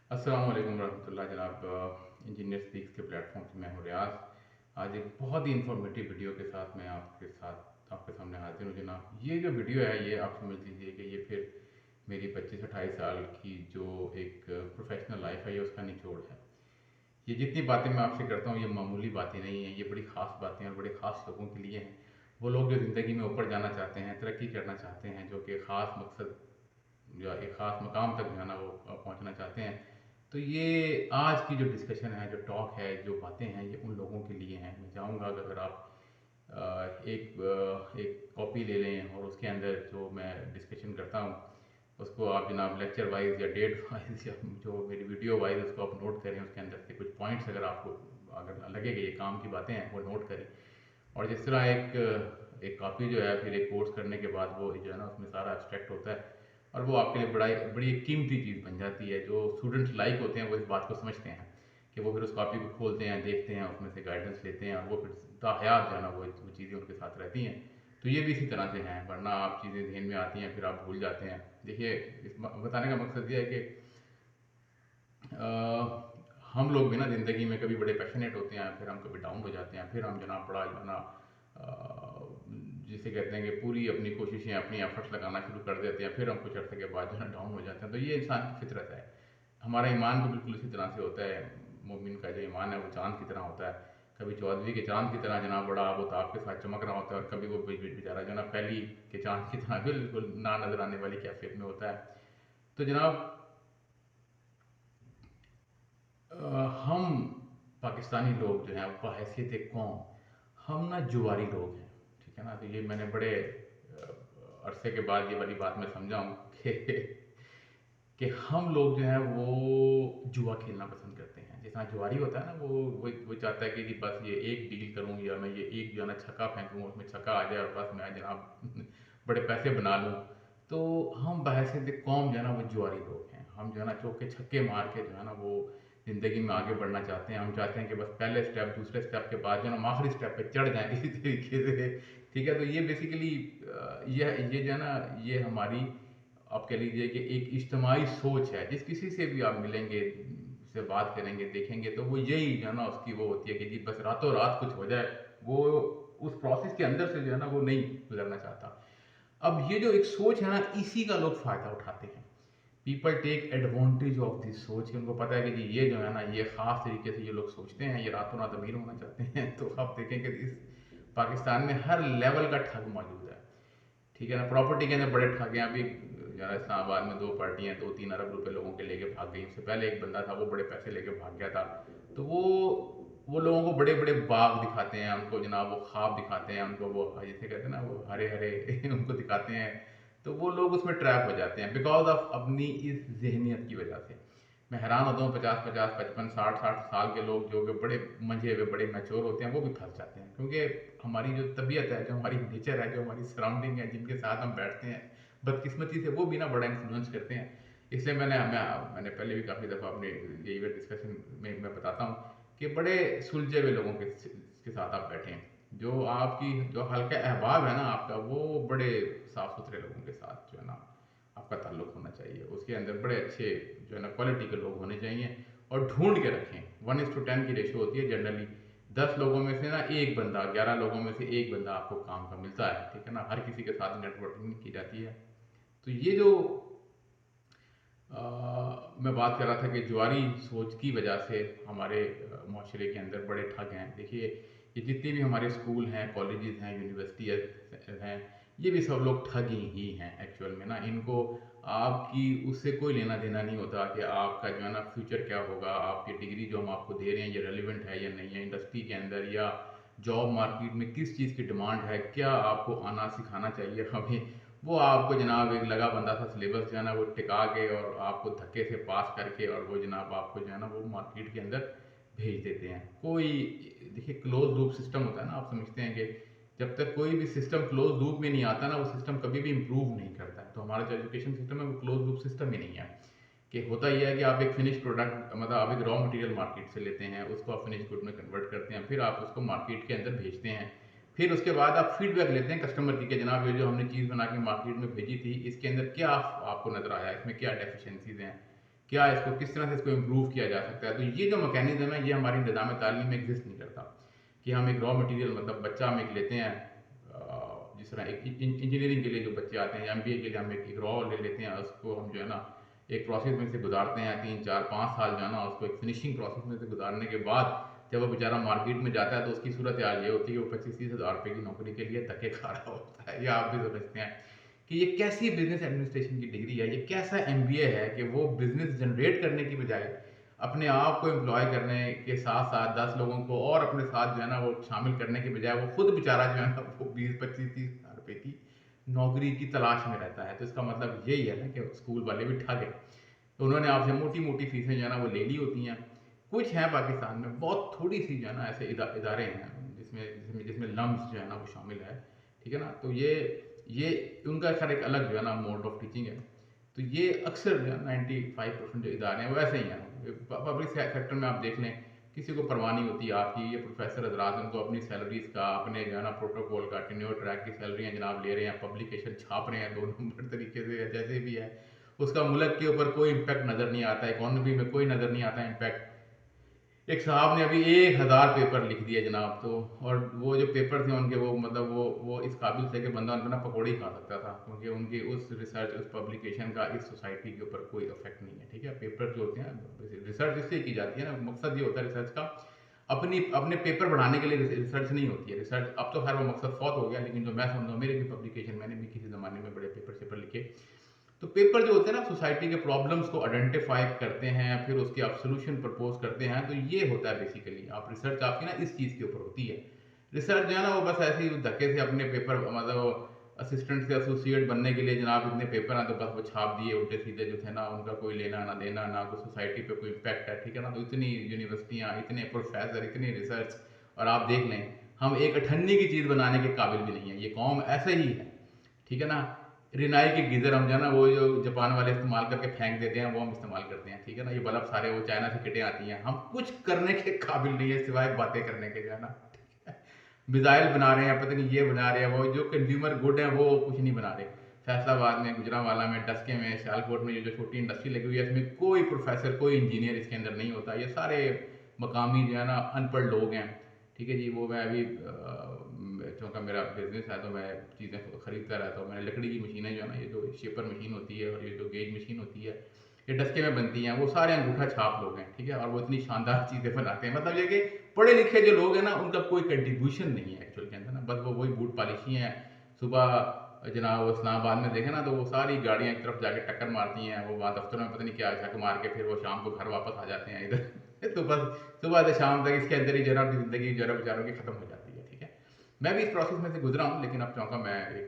अस्सलाम वालेकुम रहमतुल्लाह जनाब। इंजीनियर स्पीक्स के प्लेटफॉर्म से मैं हूँ रियाज। आज एक बहुत ही इंफॉर्मेटिव वीडियो के साथ मैं आपके सामने हाजिर हूँ जनाब। ये जो वीडियो है ये आप समझ लीजिए कि ये फिर मेरी 25-28 साल की जो एक प्रोफेशनल लाइफ है ये उसका निचोड़ है। ये जितनी बातें मैं आपसे करता हूँ ये मामूली बातें नहीं हैं, ये बड़ी ख़ास बातें हैं और बड़े ख़ास लोगों के लिए हैं। वो लोग जो ज़िंदगी में ऊपर जाना चाहते हैं, तरक्की करना चाहते हैं, जो कि ख़ास मकसद या एक ख़ास मकाम तक जो है ना वो पहुंचना चाहते हैं। तो ये आज की जो डिस्कशन है, जो टॉक है, जो बातें हैं, ये उन लोगों के लिए हैं। मैं चाहूँगा कि अगर आप एक कॉपी ले लें और उसके अंदर जो मैं डिस्कशन करता हूँ उसको आप जनाब लेक्चर वाइज या डेट वाइज या जो मेरी वीडियो वाइज उसको आप नोट करें। उसके अंदर से कुछ पॉइंट्स अगर आपको अगर लगे कि ये काम की बातें हैं वो नोट करें। और जिस तरह एक कॉपी जो है फिर एक कोर्स करने के बाद वो जो है ना उसमें सारा एब्स्ट्रैक्ट होता है और वो आपके लिए बड़ी एक कीमती चीज़ बन जाती है। जो स्टूडेंट्स लाइक होते हैं वो इस बात को समझते हैं कि वो फिर उस कॉपी को खोलते हैं, देखते हैं, उसमें से गाइडेंस लेते हैं और वो फिर ताहयात जो है ना वो चीज़ें उनके साथ रहती हैं। तो ये भी इसी तरह से हैं, वरना आप चीज़ें ध्यान में आती हैं फिर आप भूल जाते हैं। देखिए, बताने का मकसद ये है कि हम लोग भी ना ज़िंदगी में कभी बड़े पैशनेट होते हैं, फिर हम कभी डाउन हो जाते हैं, फिर हम जनाब बड़ा जो है ना जिसे कहते हैं कि पूरी अपनी कोशिशें, अपनी एफर्ट्स लगाना शुरू कर देते हैं, फिर हम कुछ अर्से के बाद जो है ना डाउन हो जाते हैं। तो ये इंसान की फितरत है। हमारा ईमान तो बिल्कुल इसी तरह से होता है। मोमिन का जो ईमान है वो चाँद की तरह होता है। कभी चौदहवीं के चाँद की तरह जनाब बड़ा आबोताब के साथ चमक रहा होता है और कभी वो बेचारा जो है ना पहली के चाँद की तरह बिल्कुल ना नज़र आने वाली कैफियत में होता है। तो जनाब हम पाकिस्तानी लोग जो हैं बहैसियत एक कौम हम ना जुआरी लोग हैं। ठीक है ना। तो ये मैंने बड़े अरसे के बाद ये वाली बात मैं समझा हूँ कि हम लोग जो हैं वो जुआ खेलना पसंद करते हैं। जितना जुआरी होता है ना वो चाहता है कि जी बस ये एक डील करूँ या मैं ये एक जो है ना छक्का फेंकूँ उसमें छक्का आ जाए और बस मैं जनाब बड़े पैसे बना लूँ। तो हम बहैसियत कौम जो है ना वो जुआरी लोग हैं। हम जो है ना चौके छक्के मार के जो है ना वो ज़िंदगी में आगे बढ़ना चाहते हैं। हम चाहते हैं कि बस पहले स्टेप दूसरे स्टेप के बाद जो है ना हम आखिरी स्टेप पे चढ़ जाएँ किसी तरीके से। ठीक है। तो ये बेसिकली ये जो है ना ये हमारी आप कह लीजिए कि एक इज्तिमाई सोच है। जिस किसी से भी आप मिलेंगे, से बात करेंगे, देखेंगे तो वो यही जो है ना उसकी वो होती है कि जी बस रातों रात कुछ हो जाए। वो उस प्रोसेस के अंदर से जो है ना वो नहीं गुजरना चाहता। अब ये जो एक सोच है ना इसी का लोग फ़ायदा उठाते हैं। People take advantage of this सोच कि उनको पता है कि जी ये जो है ना ये ख़ास तरीके से ये लोग सोचते हैं, ये रातों रात अमीर होना चाहते हैं। तो आप देखें कि इस पाकिस्तान में हर लेवल का ठग मौजूद है। ठीक है ना। प्रॉपर्टी के अंदर बड़े ठग हैं। अभी यार इस्लामाबाद में दो पार्टियां 2-3 अरब रुपए लोगों के लेके भाग गई। उससे पहले एक बंदा था वो बड़े पैसे लेके भाग गया था। तो वो लोगों को बड़े बड़े बाग दिखाते हैं, उनको जनाब वो ख्वाब दिखाते हैं, उनको वो जैसे कहते हैं ना वो हरे हरे उनको दिखाते हैं। तो वो लोग उसमें ट्रैप हो जाते हैं बिकॉज ऑफ अपनी इस जहनीत की वजह से। मैं हैरान होता हूँ 50-50, 55-60-60 साल के लोग जो कि बड़े मंझे हुए बड़े मैच्योर होते हैं वो भी फंस जाते हैं। क्योंकि हमारी जो तबीयत है, जो हमारी नेचर है, जो हमारी सराउंडिंग है, जिनके साथ हम बैठते हैं, बदकिस्मती से वो भी ना बड़ा इन्फ्लुएंस करते हैं। इसलिए मैंने पहले भी काफ़ी दफ़ा अपने यही डिस्कशन में मैं बताता हूँ कि बड़े सुलझे हुए लोगों के साथ आप बैठें। जो आपकी जो हल्का अहबाब है ना आपका वो बड़े साफ़ सुथरे लोगों के साथ जो है ना आपका ताल्लुक होना चाहिए। उसके अंदर बड़े अच्छे जो है ना क्वालिटी के लोग होने चाहिए और ढूंढ के रखें। 1:10 की रेशो होती है जनरली। 10 लोगों में से ना एक बंदा, 11 लोगों में से एक बंदा आपको काम का मिलता है। ठीक है ना। हर किसी के साथ नेटवर्किंग की जाती है। तो ये जो मैं बात कर रहा था कि जुआरी सोच की वजह से हमारे माशरे के अंदर बड़े ठग हैं। देखिए, ये जितने भी हमारे स्कूल हैं, कॉलेजेस हैं, यूनिवर्सिटी हैं, ये भी सब लोग ठग ही हैं एक्चुअल में ना। इनको आपकी उससे कोई लेना देना नहीं होता कि आपका जो है ना फ्यूचर क्या होगा, आपकी डिग्री जो हम आपको दे रहे हैं ये रेलिवेंट है या नहीं है इंडस्ट्री के अंदर, या जॉब मार्केट में किस चीज़ की डिमांड है, क्या आपको आना सिखाना चाहिए हमें। वो आपको जनाब एक लगा बंदा सा सिलेबस जो है ना वो टिका के और आपको धक्के से पास करके और वो जनाब आपको जो है ना वो मार्केट के अंदर भेज देते हैं। कोई देखिए क्लोज लूप सिस्टम होता है ना। आप समझते हैं कि जब तक कोई भी सिस्टम क्लोज लूप में नहीं आता ना वो सिस्टम कभी भी इम्प्रूव नहीं करता है। तो हमारा जो एजुकेशन सिस्टम है वो क्लोज लूप सिस्टम ही नहीं है। कि होता ही है कि आप एक फिनिश प्रोडक्ट मतलब आप एक रॉ मटेरियल मार्केट से लेते हैं, उसको आप फिनिश गुड में कन्वर्ट करते हैं, फिर आप उसको मार्केट के अंदर भेजते हैं। फिर उसके बाद आप फीडबैक लेते हैं कस्टमर की कि जनाब ये जो हमने चीज़ बना के मार्केट में भेजी थी इसके अंदर क्या आपको नज़र आया, इसमें क्या डेफिशिएंसीज हैं। क्या इसको किस तरह से इसको इम्प्रूव किया जा सकता है। तो ये जो मैकेनिज्म है ये हमारी निज़ाम तालीम में एग्जिस्ट नहीं करता कि हम एक रॉ मटेरियल मतलब बच्चा हम एक लेते हैं, जिस तरह एक इंजीनियरिंग के लिए जो बच्चे आते हैं या एमबीए के लिए हम एक रॉ ले लेते हैं, उसको हम जो है ना एक प्रोसेस में से गुजारते हैं 3 4 5 साल जो है ना, उसको एक फिनिशिंग प्रोसेस में से गुजारने के बाद जब वो बेचारा मार्केट में जाता है तो उसकी सूरत हाल ये होती है कि वो 25-30 हज़ार रुपये की नौकरी के लिए धक्के खा रहा होता है। ये आप भी समझते हैं कि ये कैसी बिजनेस एडमिनिस्ट्रेशन की डिग्री है, ये कैसा एमबीए है कि वो बिजनेस जनरेट करने की बजाय अपने आप को एम्प्लॉय करने के साथ साथ 10 लोगों को और अपने साथ जो है ना वो शामिल करने के बजाय वो खुद बेचारा जो है ना वो 20-25-30 हज़ार रुपये की नौकरी की तलाश में रहता है। तो इसका मतलब यही है ना कि स्कूल वाले भी ठग है, तो उन्होंने आपसे मोटी मोटी फीसें जो है ना वो ले ली होती हैं। कुछ हैं पाकिस्तान में बहुत थोड़ी सी जो है ना ऐसे इदारे हैं जिसमें जिसमें जिसमें लम्स जो है ना वो शामिल है, ठीक है ना। तो ये उनका खैर एक अलग जो है ना मोड ऑफ टीचिंग है। तो ये अक्सर जो है 95% जो इदारे हैं वो ऐसे ही हैं। पब्लिक सेक्टर में आप देख लें किसी को परवाह नहीं होती आपकी, ये प्रोफेसर हजरात उनको अपनी सैलरीज का अपने जो है ना प्रोटोकॉल का टेन्योर ट्रैक की सैलरियाँ जनाब ले रहे हैं, पब्लिकेशन छाप रहे हैं 2 नंबर तरीके से या जैसे भी है, उसका मुल्क के ऊपर कोई इम्पैक्ट नज़र नहीं आता, इकोनॉमी में कोई नज़र नहीं आता इम्पैक्ट। एक साहब ने अभी 1000 पेपर लिख दिए जनाब, तो और वो जो पेपर थे उनके वो मतलब वो इस काबिल थे कि बंदा उनका ना पकौड़ी खा सकता था, क्योंकि उनकी उस रिसर्च उस पब्लिकेशन का इस सोसाइटी के ऊपर कोई इफेक्ट नहीं है, ठीक है। पेपर जो होते हैं रिसर्च इसलिए की जाती है ना, मकसद ये होता है रिसर्च का अपने पेपर बढ़ाने के लिए रिसर्च नहीं होती है। रिसर्च अब तो खैर वो मकसद फौत हो गया, लेकिन जो मैं समझा मेरे भी पब्लिकेशन मैंने भी किसी ज़माने में बड़े पेपर लिखे। तो पेपर जो होते हैं ना सोसाइटी के प्रॉब्लम्स को आइडेंटिफाई करते हैं, फिर उसके आप सोल्यूशन प्रपोज करते हैं। तो ये होता है बेसिकली आप रिसर्च आपकी ना इस चीज़ के ऊपर होती है। रिसर्च जो है ना वो बस ऐसे ही धक्के से अपने पेपर मतलब असिस्टेंट से एसोसिएट बनने के लिए जनाब इतने पेपर हैं तो बस वो छाप दिए उल्टे सीधे जो थे ना, उनका कोई लेना ना देना ना कोई सोसाइटी पे कोई इम्पैक्ट है, ठीक है ना। तो इतनी यूनिवर्सिटियाँ इतने प्रोफेसर इतनी रिसर्च, और आप देख लें हम एक अठन्नी की चीज़ बनाने के काबिल भी नहीं है, ये कौम ऐसे ही है, ठीक है ना। रिनाई के गीज़र हम जो है ना वो जो जापान वाले इस्तेमाल करके फेंक देते हैं वो हम इस्तेमाल करते हैं, ठीक है ना। ये बल्ब सारे वो चाइना से किटें आती हैं, हम कुछ करने के काबिल नहीं है सिवाय बातें करने के जो है ना, ठीक है। मिसाइल बना रहे हैं, पता नहीं ये बना रहे हैं, वो जो कंज्यूमर गुड है वो कुछ नहीं बना रहे। फैसलाबाद में, गुजरांवाला में, डस्के में, सियालकोट में ये जो छोटी इंडस्ट्री लगी हुई है इसमें कोई प्रोफेसर कोई इंजीनियर इसके अंदर नहीं होता, ये सारे मकामी जो है ना अनपढ़ लोग हैं, ठीक है जी। वो मैं अभी चूँकि मेरा बिजनेस है तो मैं चीज़ें खरीदता रहता हूँ। मैंने लकड़ी की मशीनें जो है ना, ये जो शेपर मशीन होती है और ये जो गेज मशीन होती है ये डस्के में बनती हैं, वो सारे अंगूठा छाप लोग हैं, ठीक है। और वो इतनी शानदार चीज़ें बनाते हैं, मतलब ये कि पढ़े लिखे जो लोग हैं ना उनका कोई कंट्रीब्यूशन नहीं है एक्चुअल के अंदर ना, बस वो वही बूट पॉलिशी हैं। सुबह जनाब वो इस्लामाबाद में देखें ना तो वो सारी गाड़ियाँ एक तरफ जाके टक्कर मारती हैं, वो वहाँ दफ्तरों में पता नहीं क्या झक मार के फिर वो शाम को घर वापस आ जाते हैं इधर तो बस सुबह से शाम तक इसके अंदर ही जरा ज़िंदगी जरा बेचारों की ख़त्म हो जाती है, ठीक है। मैं भी इस प्रोसेस में से गुजरा हूँ, लेकिन अब चूँकि मैं एक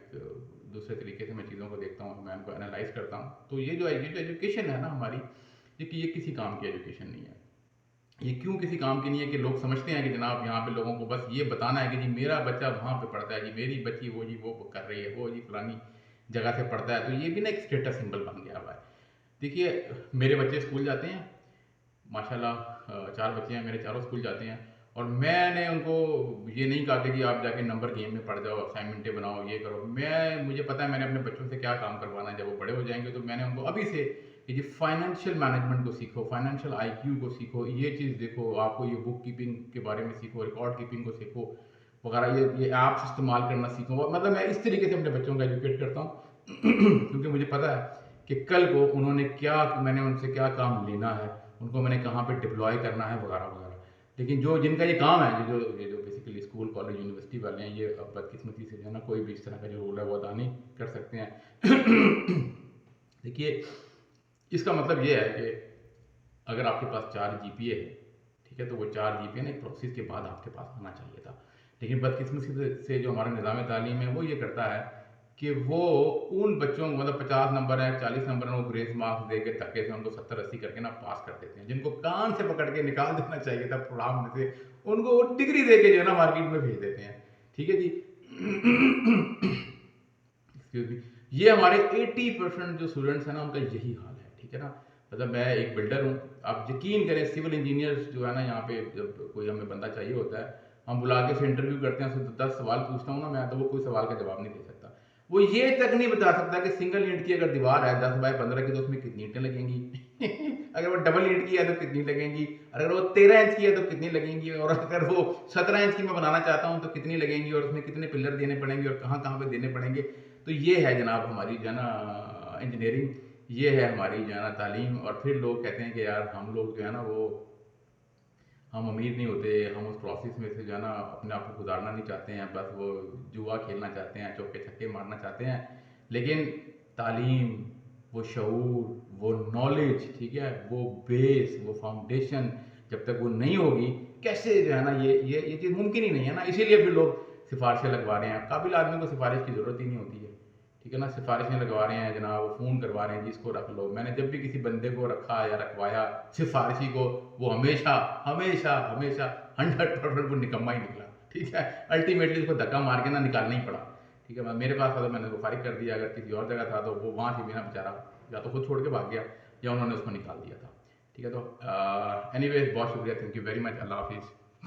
दूसरे तरीके से मैं चीज़ों को देखता हूँ, मैं उनको एनालाइज करता हूँ। तो ये जो एजुकेशन है ना हमारी, ये किसी काम की एजुकेशन नहीं है। ये क्यों किसी काम की नहीं है कि लोग समझते हैं कि जनाब यहाँ पे लोगों को बस ये बताना है कि जी मेरा बच्चा वहाँ पे पढ़ता है, जी मेरी बच्ची वो जी वो कर रही है, वो जी फलानी जगह से पढ़ता है। तो ये भी ना एक स्टेटस सिंबल बन गया हुआ है। देखिए मेरे बच्चे स्कूल जाते हैं माशाल्लाह, 4 बच्चे हैं मेरे, चारों स्कूल जाते हैं। और मैंने उनको ये नहीं कहा कि जी आप जाके नंबर गेम में पढ़ जाओ, असाइनमेंटें बनाओ, ये करो। मुझे पता है मैंने अपने बच्चों से क्या काम करवाना है, जब वो बड़े हो जाएंगे तो मैंने उनको अभी से कि जी फाइनेंशियल मैनेजमेंट को सीखो, फाइनेंशियल आईक्यू को सीखो, ये चीज़ देखो, आपको ये बुक कीपिंग के बारे में सीखो, रिकॉर्ड कीपिंग को सीखो वगैरह, ये ऐप्स इस्तेमाल करना सीखो। मतलब मैं इस तरीके से अपने बच्चों को एजुकेट करता हूँ क्योंकि मुझे पता है कि कल को उन्होंने क्या, मैंने उनसे क्या काम लेना है, उनको मैंने कहाँ पे डिप्लॉय करना है वगैरह वगैरह। लेकिन जो जिनका ये काम है, ये जो बेसिकली स्कूल कॉलेज यूनिवर्सिटी वाले हैं, ये अब बदकिस्मती से जो है ना कोई भी इस तरह का जो रोल है वो अदा नहीं कर सकते हैं देखिए इसका मतलब ये है कि अगर आपके पास 4 जीपीए है, ठीक है, तो वो 4 जीपीए ना एक प्रोसेस के बाद आपके पास आना चाहिए था। लेकिन बदकिस्मती से जो हमारा निज़ाम तालीम है वो ये करता है कि वो उन बच्चों को मतलब 50 नंबर है 40 नंबर है वो ग्रेस मार्क्स दे के धक्के से उनको 70-80 करके ना पास कर देते हैं। जिनको कान से पकड़ के निकाल देना चाहिए था प्रोग्राम में से, उनको वो डिग्री दे के जो है ना मार्केट में भेज देते हैं, ठीक है जी एक्सक्यूज मी। ये हमारे 80% जो स्टूडेंट्स हैं ना उनका यही हाल है, ठीक है ना। मतलब मैं एक बिल्डर हूँ, आप यकीन करें सिविल इंजीनियर्स जो है ना यहाँ पे जब कोई हमें बंदा चाहिए होता है, हम बुला के उसे इंटरव्यू करते हैं, उससे 10 सवाल पूछता हूँ ना मैं, तो वो कोई सवाल का जवाब नहीं दे सकता। वो ये तक नहीं बता सकता कि सिंगल ईंट की अगर दीवार है 10 बाय 15 की तो उसमें कितनी ईंटें लगेंगी अगर वो डबल 8 की है तो कितनी लगेंगी, अगर वो 13 इंच की है तो कितनी लगेंगी, और अगर वो 17 इंच की मैं बनाना चाहता हूँ तो कितनी लगेंगी, और उसमें कितने पिलर देने पड़ेंगे और कहाँ कहाँ पे देने पड़ेंगे। तो ये है जनाब हमारी जो है ना इंजीनियरिंग, ये है हमारी जो है ना तालीम। और फिर लोग कहते हैं कि यार हम लोग जो है ना वो हम अमीर नहीं होते, हम उस प्रोसेस में से जो है ना अपने आप को गुजारना नहीं चाहते हैं, बस वो जुआ खेलना चाहते हैं, चौके छक्के मारना चाहते हैं। लेकिन तालीम, वो शऊर, वो नॉलेज, ठीक है, वो बेस, वो फाउंडेशन जब तक वो नहीं होगी, कैसे जो है ना ये चीज़ मुमकिन ही नहीं है ना। इसीलिए फिर लोग सिफारिशें लगवा रहे हैं। काबिल आदमी को सिफारिश की ज़रूरत ही नहीं होती है, ठीक है ना। सिफारिशें लगवा रहे हैं जनाब, फ़ोन करवा रहे हैं जी इसको रख लो। मैंने जब भी किसी बंदे को रखा या रखवाया सिफारिशी को, वो हमेशा हमेशा हमेशा 100% वो निकम्मा ही निकला, ठीक है। अल्टीमेटली उसको धक्का मार के ना निकालना ही पड़ा, ठीक है। मेरे पास था तो मैंने उसको फारिग कर दिया, अगर किसी और जगह था तो वो वहाँ से भी ना बेचारा या तो खुद छोड़ के भाग गया या उन्होंने उसको निकाल दिया था, ठीक है। तो एनीवेज बहुत शुक्रिया, थैंक यू वेरी मच, अल्लाह हाफिज़।